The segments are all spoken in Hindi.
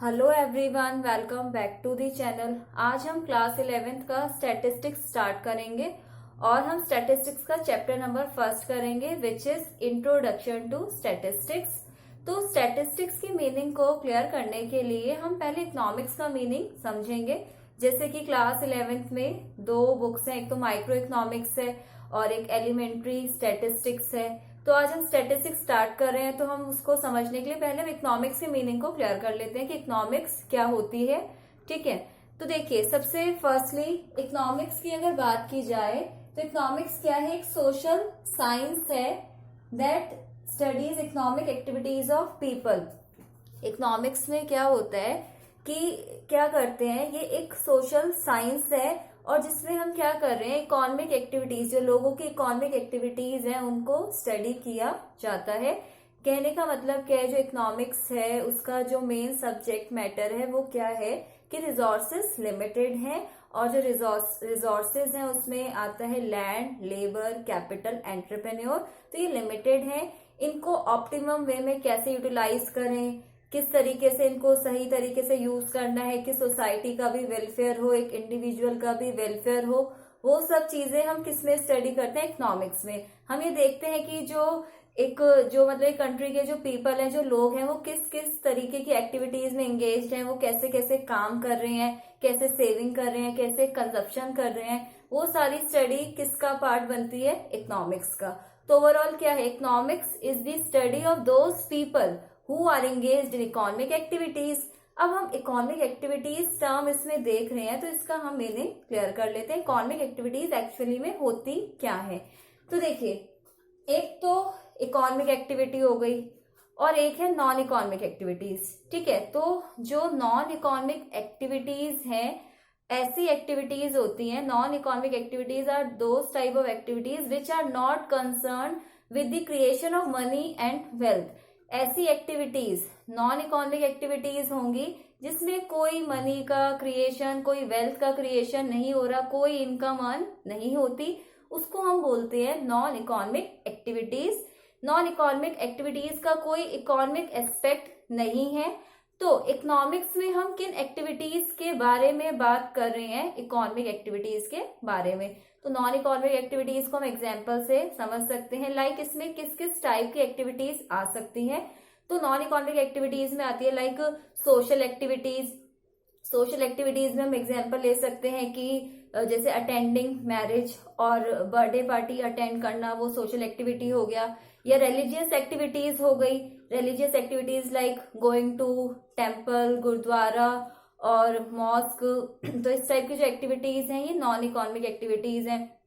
Hello everyone, welcome back to the channel. आज हम क्लास 11th का स्टैटिस्टिक्स स्टार्ट करेंगे और हम स्टैटिस्टिक्स का चैप्टर नंबर फर्स्ट करेंगे which is introduction to statistics. तो स्टैटिस्टिक्स की मीनिंग को क्लियर करने के लिए हम पहले इकोनॉमिक्स का मीनिंग समझेंगे। जैसे कि क्लास 11th में दो बुक्स हैं, एक तो माइक्रो इकोनॉमिक्स है और एक एलिमेंट्री स्टैटिस्टिक्स है। तो आज हम स्टैटिस्टिक्स स्टार्ट कर रहे हैं, तो हम उसको समझने के लिए पहले हम इकोनॉमिक्स की मीनिंग को क्लियर कर लेते हैं कि इकोनॉमिक्स क्या होती है। ठीक है, तो देखिए सबसे फर्स्टली इकोनॉमिक्स की अगर बात की जाए तो इकोनॉमिक्स क्या है? एक सोशल साइंस है that studies economic activities of people. Economics में क्या होता है कि क्या करते हैं, ये एक सोशल साइंस है और जिसमें हम क्या कर रहे हैं, इकोनॉमिक एक्टिविटीज, जो लोगों की इकोनॉमिक एक्टिविटीज हैं उनको स्टडी किया जाता है। कहने का मतलब क्या है, जो इकोनॉमिक्स है उसका जो मेन सब्जेक्ट मैटर है वो क्या है कि रिसोर्सेस लिमिटेड हैं और जो रिसोर्सेज हैं उसमें आता है लैंड, लेबर, कैपिटल, एंटरप्रेन्योर। तो ये लिमिटेड है, इनको ऑप्टिमम वे में कैसे यूटिलाइज करें, किस तरीके से इनको सही तरीके से यूज करना है कि सोसाइटी का भी वेलफेयर हो, एक इंडिविजुअल का भी वेलफेयर हो, वो सब चीजें हम किस में स्टडी करते हैं? इकोनॉमिक्स में। हम ये देखते हैं कि जो मतलब एक कंट्री के जो पीपल हैं, जो लोग हैं, वो किस किस तरीके की एक्टिविटीज में एंगेज्ड हैं, वो कैसे कैसे काम कर रहे हैं, कैसे सेविंग कर रहे हैं, कैसे कंजप्शन कर रहे हैं, वो सारी स्टडी किसका पार्ट बनती है? इकोनॉमिक्स का। तो ओवरऑल क्या है, economics is the study of those people who are engaged in economic activities. अब हम इकोनॉमिक एक्टिविटीज टर्म इसमें देख रहे हैं तो इसका हम मीनिंग क्लियर कर लेते हैं। इकोनॉमिक एक्टिविटीज एक्चुअली में होती क्या है? तो देखिए, एक तो इकोनॉमिक एक्टिविटी हो गई और एक है नॉन इकोनॉमिक एक्टिविटीज। ठीक है, तो जो नॉन इकोनॉमिक एक्टिविटीज हैं, ऐसी एक्टिविटीज होती हैं, non economic activities are those type of activities which are not concern with the creation of money and wealth. ऐसी एक्टिविटीज नॉन इकोनॉमिक एक्टिविटीज होंगी जिसमें कोई मनी का क्रिएशन, कोई वेल्थ का क्रिएशन नहीं हो रहा, कोई इनकम अर्न नहीं होती, उसको हम बोलते हैं non economic activities. Non economic activities का कोई इकोनॉमिक एस्पेक्ट नहीं है। तो इकोनॉमिक्स में हम किन एक्टिविटीज के बारे में बात कर रहे हैं? इकोनॉमिक एक्टिविटीज के बारे में। तो नॉन इकोनॉमिक एक्टिविटीज को हम एग्जांपल से समझ सकते हैं, लाइक इसमें किस किस टाइप की एक्टिविटीज आ सकती हैं। तो नॉन इकोनॉमिक एक्टिविटीज में आती है like social activities. Social activities में हम एग्जांपल ले सकते हैं कि जैसे अटेंडिंग मैरिज और बर्थडे पार्टी अटेंड करना, वो सोशल एक्टिविटी हो गया। या रिलीजियस एक्टिविटीज हो गई, religious activities like going to temple, gurdwara और मॉस्क। तो इस टाइप की जो एक्टिविटीज हैं ये नॉन इकोनॉमिक एक्टिविटीज हैं।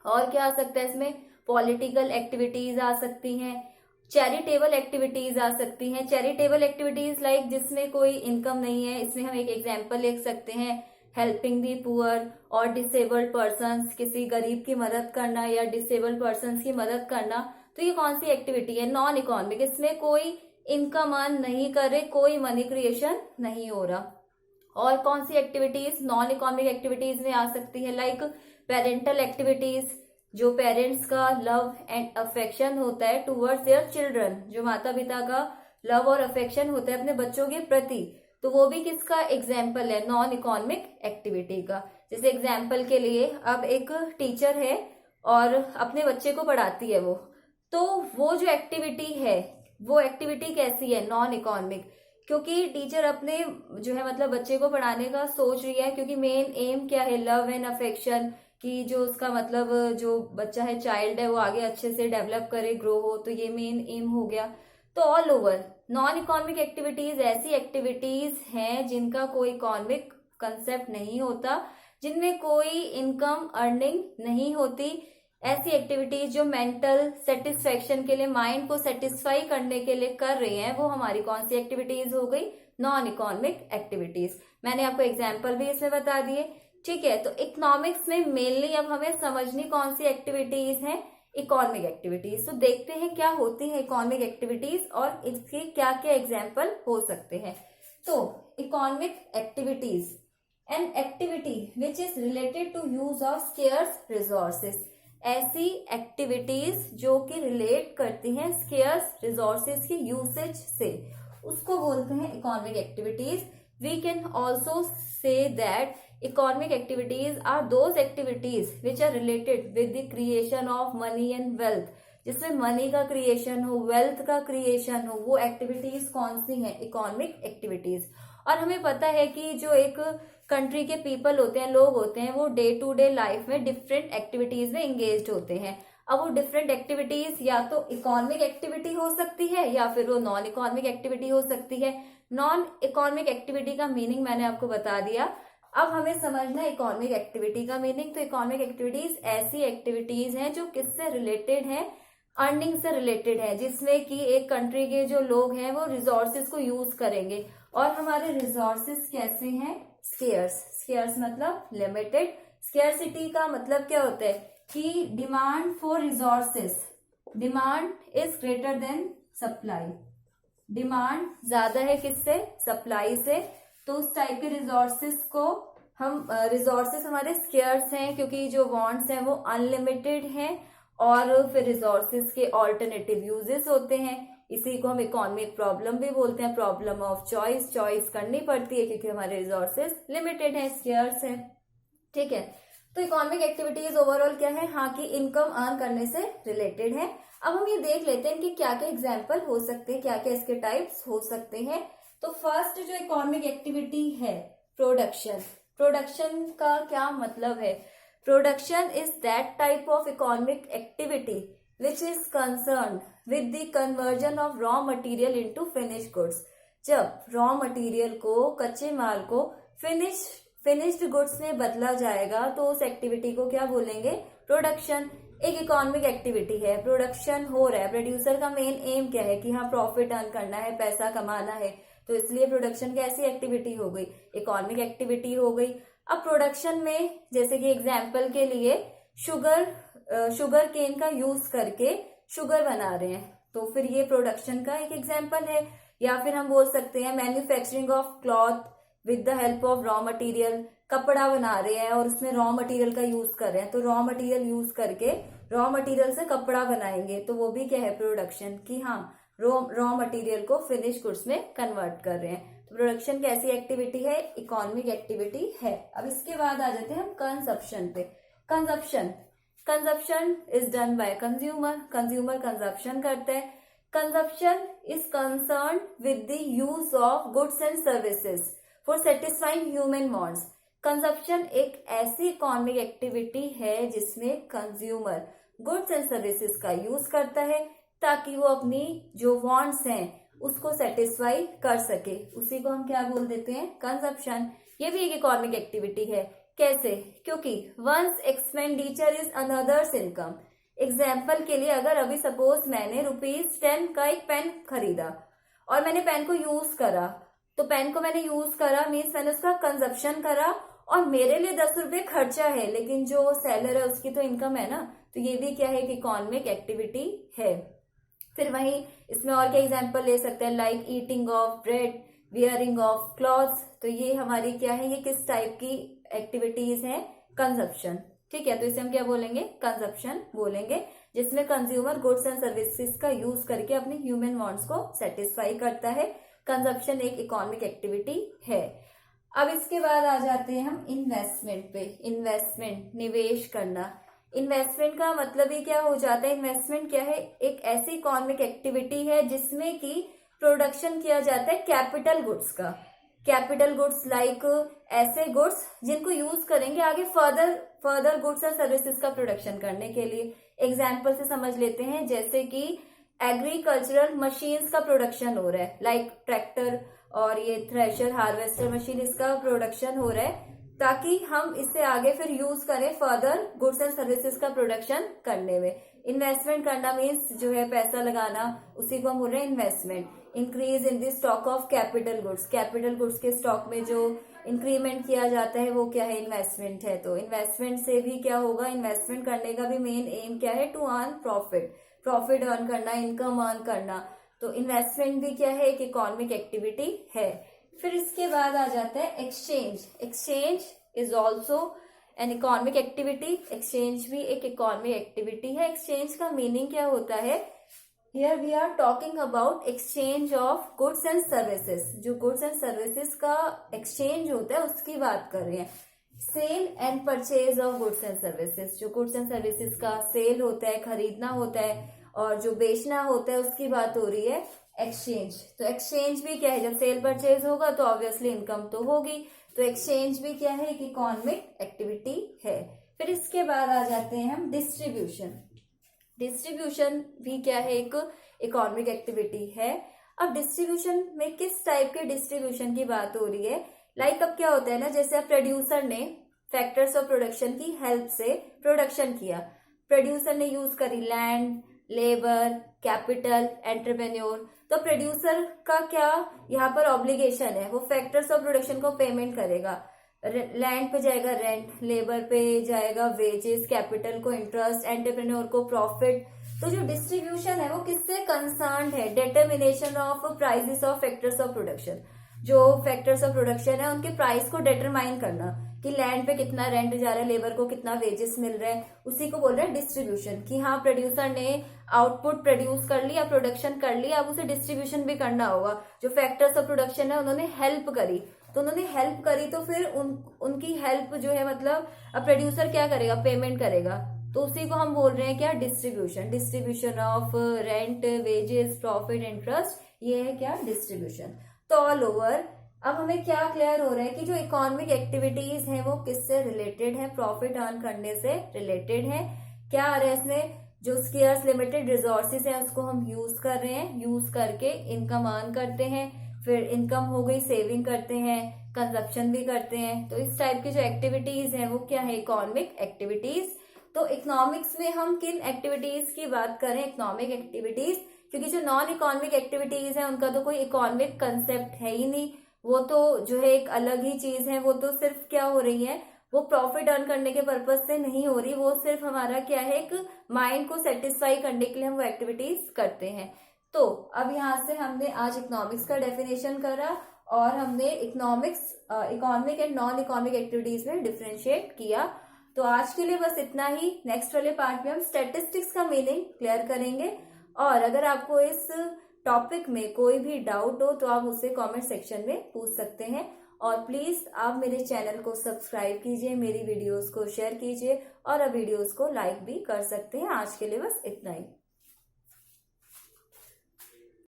और क्या आ सकता है इसमें? पॉलिटिकल एक्टिविटीज आ सकती हैं, चैरिटेबल एक्टिविटीज आ सकती हैं। चैरिटेबल एक्टिविटीज लाइक जिसमें कोई इनकम नहीं है, इसमें हम एक एग्जांपल ले सकते हैं हेल्पिंग दी पुअर और डिसेबल्ड पर्सन्स, किसी गरीब की मदद करना या डिसेबल्ड पर्सन्स की मदद करना। तो ये कौन सी एक्टिविटी है? Non economic. इसमें कोई इनकम अर्न नहीं कर रहे, कोई मनी क्रिएशन नहीं हो रहा। और कौन सी एक्टिविटीज नॉन इकोनॉमिक एक्टिविटीज में आ सकती है? लाइक पेरेंटल एक्टिविटीज, जो पेरेंट्स का लव एंड अफेक्शन होता है टूवर्ड्स देयर चिल्ड्रन, जो माता पिता का लव और अफेक्शन होता है अपने बच्चों के प्रति, तो वो भी किसका एग्जाम्पल है? नॉन इकोनॉमिक एक्टिविटी का। जैसे एग्जाम्पल के लिए, अब एक टीचर है और अपने बच्चे को पढ़ाती है तो वो जो एक्टिविटी है, वो एक्टिविटी कैसी है? Non economic. क्योंकि टीचर अपने जो है मतलब बच्चे को पढ़ाने का सोच रही है, क्योंकि मेन एम क्या है? लव एंड अफेक्शन, कि जो उसका मतलब जो बच्चा है, चाइल्ड है, वो आगे अच्छे से डेवलप करे, ग्रो हो, तो ये मेन एम हो गया। तो all over non economic activities ऐसी एक्टिविटीज हैं जिनका कोई इकोनॉमिक कंसेप्ट नहीं होता, जिनमें कोई इनकम अर्निंग नहीं होती। ऐसी एक्टिविटीज जो मेंटल सेटिस्फेक्शन के लिए, माइंड को सेटिस्फाई करने के लिए कर रही हैं, वो हमारी कौन सी एक्टिविटीज हो गई? Non economic activities. मैंने आपको एग्जाम्पल भी इसमें बता दिए। ठीक है, तो इकोनॉमिक्स में मेनली अब हमें समझनी कौन सी एक्टिविटीज हैं? Economic activities. तो देखते हैं क्या होती है इकोनॉमिक एक्टिविटीज और इसके क्या क्या एग्जाम्पल हो सकते हैं। तो economic activities, an activity which is related to use of scarce resources. ऐसी एक्टिविटीज जो कि रिलेट करती हैं स्केर्स रिसोर्सेज की यूसेज से, उसको बोलते हैं economic activities. We can also say that economic activities are those activities which are related with the creation of money and wealth. जिसमें मनी का क्रिएशन हो, वेल्थ का क्रिएशन हो, वो एक्टिविटीज कौन सी हैं? Economic activities. और हमें पता है कि जो एक कंट्री के पीपल होते हैं, लोग होते हैं, वो डे टू डे लाइफ में डिफरेंट एक्टिविटीज में एंगेज होते हैं। अब वो डिफरेंट एक्टिविटीज या तो इकोनॉमिक एक्टिविटी हो सकती है या फिर वो नॉन इकोनॉमिक एक्टिविटी हो सकती है। नॉन इकोनॉमिक एक्टिविटी का मीनिंग मैंने आपको बता दिया। अब हमें समझना है इकोनॉमिक एक्टिविटी का मीनिंग। तो इकोनॉमिक एक्टिविटीज ऐसी एक्टिविटीज हैं जो किससे रिलेटेड हैं? अर्निंग से रिलेटेड है, जिसमें कि एक कंट्री के जो लोग हैं वो रिसोर्सेज को यूज करेंगे। और हमारे रिसोर्सेज कैसे हैं? स्केयर्स। स्केयर्स मतलब लिमिटेड। स्केयरसिटी का मतलब क्या होता है कि demand for resources, demand is greater than supply. Demand ज्यादा है किससे? सप्लाई से। तो उस टाइप के रिसोर्सेज को हम रिसोर्सेज हमारे स्केयर्स हैं, क्योंकि जो वांट्स हैं वो अनलिमिटेड हैं। और फिर रिसोर्सेज के ऑल्टरनेटिव यूजेस होते हैं। इसी को हम इकोनॉमिक प्रॉब्लम भी बोलते हैं, प्रॉब्लम ऑफ चॉइस। चॉइस करनी पड़ती है क्योंकि हमारे रिसोर्सेज लिमिटेड हैं, स्केयर्स हैं। ठीक है, तो इकोनॉमिक एक्टिविटीज ओवरऑल क्या है? हाँ, कि इनकम अर्न करने से रिलेटेड है। अब हम ये देख लेते हैं कि क्या क्या एग्जाम्पल हो सकते हैं, क्या क्या इसके टाइप्स हो सकते हैं। तो फर्स्ट जो इकोनॉमिक एक्टिविटी है, प्रोडक्शन। प्रोडक्शन का क्या मतलब है? Production is that type of economic activity which is concerned with the conversion of raw material into finished goods. जब raw material को, कच्चे माल को finished goods में बदला जाएगा तो उस एक्टिविटी को क्या बोलेंगे? प्रोडक्शन। एक इकोनॉमिक एक्टिविटी है, प्रोडक्शन हो रहा है। प्रोड्यूसर का मेन एम क्या है कि हाँ प्रॉफिट अर्न करना है, पैसा कमाना है, तो इसलिए प्रोडक्शन कैसी एक्टिविटी हो गई? इकोनॉमिक एक्टिविटी हो गई। अब प्रोडक्शन में जैसे कि एग्जाम्पल के लिए शुगर केन का यूज करके शुगर बना रहे हैं, तो फिर ये प्रोडक्शन का एक एग्जाम्पल है। या फिर हम बोल सकते हैं manufacturing of cloth with the help of raw material. कपड़ा बना रहे हैं और उसमें रॉ मटेरियल का यूज कर रहे हैं, तो रॉ मटेरियल यूज करके रॉ मटेरियल से कपड़ा बनाएंगे, तो वो भी क्या है? प्रोडक्शन। की हाँ रॉ मटेरियल को फिनिश गुड्स में कन्वर्ट कर रहे हैं। तो प्रोडक्शन कैसी एक्टिविटी है? इकोनॉमिक एक्टिविटी है। अब इसके बाद आ जाते हैं हम कंजप्शन पे। Consumption is done by consumer. Consumer consumption करते हैं। Consumption is concern with the use of goods and services for satisfying human wants. Consumption एक ऐसी इकोनॉमिक एक्टिविटी है जिसमें कंज्यूमर गुड्स एंड सर्विसेज का यूज करता है ताकि वो अपनी जो वांट्स हैं उसको सेटिस्फाई कर सके। उसी को हम क्या बोल देते हैं? कंजप्शन। ये भी एक इकोनॉमिक एक्टिविटी है। कैसे? क्योंकि one's expenditure is another's income. Example के लिए अगर अभी सपोज मैंने ₹10 का एक पेन खरीदा और मैंने पेन को यूज करा, तो पेन को मैंने यूज करा मीन्स मैंने उसका कंजप्शन करा और मेरे लिए ₹10 खर्चा है, लेकिन जो सेलर है उसकी तो इनकम है ना, तो ये भी क्या है? कि इकोनॉमिक एक्टिविटी है। फिर वहीं इसमें और क्या एग्जाम्पल ले सकते हैं? Like eating of bread, wearing of clothes. तो ये हमारी क्या है? ये किस टाइप की एक्टिविटीज हैं? कंजप्शन। ठीक है, तो इसे हम क्या बोलेंगे? कंजप्शन बोलेंगे, जिसमें कंज्यूमर गुड्स एंड सर्विसेज का यूज करके अपने ह्यूमन वांट्स को सेटिस्फाई करता है। कंजप्शन एक इकोनॉमिक एक्टिविटी है। अब इसके बाद आ जाते हैं हम इन्वेस्टमेंट पे। इन्वेस्टमेंट, निवेश करना। इन्वेस्टमेंट का मतलब ही क्या हो जाता है? इन्वेस्टमेंट क्या है? एक ऐसी इकोनॉमिक एक्टिविटी है जिसमें कि प्रोडक्शन किया जाता है कैपिटल गुड्स का। कैपिटल गुड्स लाइक ऐसे गुड्स जिनको यूज करेंगे आगे फर्दर गुड्स एंड सर्विसेज का प्रोडक्शन करने के लिए। एग्जाम्पल से समझ लेते हैं, जैसे कि एग्रीकल्चरल मशीन्स का प्रोडक्शन हो रहा है, लाइक ट्रैक्टर और ये थ्रेशर, हार्वेस्टर मशीन, इसका प्रोडक्शन हो रहा है ताकि हम इससे आगे फिर यूज करें फर्दर गुड्स एंड सर्विसेज का प्रोडक्शन करने में। इन्वेस्टमेंट करना मीन्स जो है पैसा लगाना, उसी को हम बोल रहे हैं investment. Increase in the stock of capital goods. Capital goods के स्टॉक में जो इंक्रीमेंट किया जाता है वो क्या है? इन्वेस्टमेंट है। तो इन्वेस्टमेंट से भी क्या होगा? इन्वेस्टमेंट करने का भी मेन एम क्या है? To earn profit. Profit earn करना, इनकम अर्न करना। तो इन्वेस्टमेंट भी क्या है? एक इकोनॉमिक एक्टिविटी है। फिर इसके बाद आ जाता है exchange. Exchange is also an economic activity. Exchange भी एक इकोनॉमिक एक्टिविटी है। एक्सचेंज का मीनिंग क्या होता है? Here we are talking about exchange of goods and services. जो गुड्स एंड सर्विसेज का एक्सचेंज होता है उसकी बात कर रहे हैं। Sale and purchase of goods and services, जो गुड्स एंड सर्विसेज का सेल होता है, खरीदना होता है, और जो बेचना होता है उसकी बात हो रही है एक्सचेंज। तो एक्सचेंज भी क्या है, जब सेल परचेज होगा तो ऑब्वियसली इनकम तो होगी, तो एक्सचेंज भी क्या है, एक इकोनॉमिक एक्टिविटी है। फिर इसके बाद आ जाते हैं हम डिस्ट्रीब्यूशन। डिस्ट्रीब्यूशन भी क्या है, एक इकोनॉमिक एक्टिविटी है। अब डिस्ट्रीब्यूशन में किस टाइप के डिस्ट्रीब्यूशन की बात हो रही है, लाइक अब क्या होता है ना, जैसे अब प्रोड्यूसर ने फैक्टर्स ऑफ प्रोडक्शन की हेल्प से प्रोडक्शन किया, प्रोड्यूसर ने यूज करी लैंड, लेबर, कैपिटल, एंटरप्रेन्योर, तो प्रोड्यूसर का क्या यहाँ पर ऑब्लिगेशन है, वो फैक्टर्स ऑफ प्रोडक्शन को पेमेंट करेगा। लैंड पे जाएगा रेंट, लेबर पे जाएगा वेजेस, कैपिटल को इंटरेस्ट, एंटरप्रेन्योर को प्रॉफिट। तो जो डिस्ट्रीब्यूशन है वो किससे कंसर्न है, determination of prices of factors of production. जो फैक्टर्स ऑफ प्रोडक्शन है उनके प्राइस को डिटरमाइन करना, कि लैंड पे कितना रेंट जा रहा है, लेबर को कितना वेजेस मिल रहा है, उसी को बोल रहे हैं डिस्ट्रीब्यूशन। कि हाँ प्रोड्यूसर ने आउटपुट प्रोड्यूस कर लिया, प्रोडक्शन कर लिया, अब उसे डिस्ट्रीब्यूशन भी करना होगा। जो फैक्टर्स ऑफ प्रोडक्शन है उन्होंने हेल्प करी, तो उन्होंने हेल्प करी तो फिर उनकी हेल्प जो है, मतलब अब प्रोड्यूसर क्या करेगा, पेमेंट करेगा, तो उसी को हम बोल रहे हैं क्या, distribution. Distribution of rent, wages, profit, interest, ये है क्या, डिस्ट्रीब्यूशन। तो ऑल ओवर अब हमें क्या क्लियर हो रहा है कि जो इकोनॉमिक एक्टिविटीज हैं वो किससे रिलेटेड है, प्रॉफिट अर्न करने से रिलेटेड है। क्या आ रहा है इसमें, जो स्केर्स लिमिटेड रिसोर्सेज है उसको हम यूज कर रहे हैं, यूज करके इनकम अर्न करते हैं, फिर इनकम हो गई सेविंग करते हैं, कंजप्शन भी करते हैं। तो इस टाइप की जो एक्टिविटीज हैं वो क्या है, इकोनॉमिक एक्टिविटीज। तो इकोनॉमिक्स में हम किन एक्टिविटीज की बात करें, इकोनॉमिक एक्टिविटीज, क्योंकि जो नॉन इकोनॉमिक एक्टिविटीज है उनका तो कोई इकोनॉमिक कंसेप्ट है ही नहीं, वो तो जो है एक अलग ही चीज है, वो तो सिर्फ क्या हो रही है, वो प्रॉफिट अर्न करने के पर्पज से नहीं हो रही, वो सिर्फ हमारा क्या है, एक माइंड को सेटिस्फाई करने के लिए हम वो एक्टिविटीज करते हैं। तो अब यहाँ से हमने आज इकोनॉमिक्स का डेफिनेशन करा और हमने economic and non economic activities में डिफ्रेंशिएट किया। तो आज के लिए बस इतना ही। नेक्स्ट वाले पार्ट में हम स्टैटिस्टिक्स का मीनिंग क्लियर करेंगे, और अगर आपको इस टॉपिक में कोई भी डाउट हो तो आप मुझसे कमेंट सेक्शन में पूछ सकते हैं। और प्लीज आप मेरे चैनल को सब्सक्राइब कीजिए, मेरी वीडियोस को शेयर कीजिए, और अब वीडियोस को लाइक भी कर सकते हैं। आज के लिए बस इतना ही।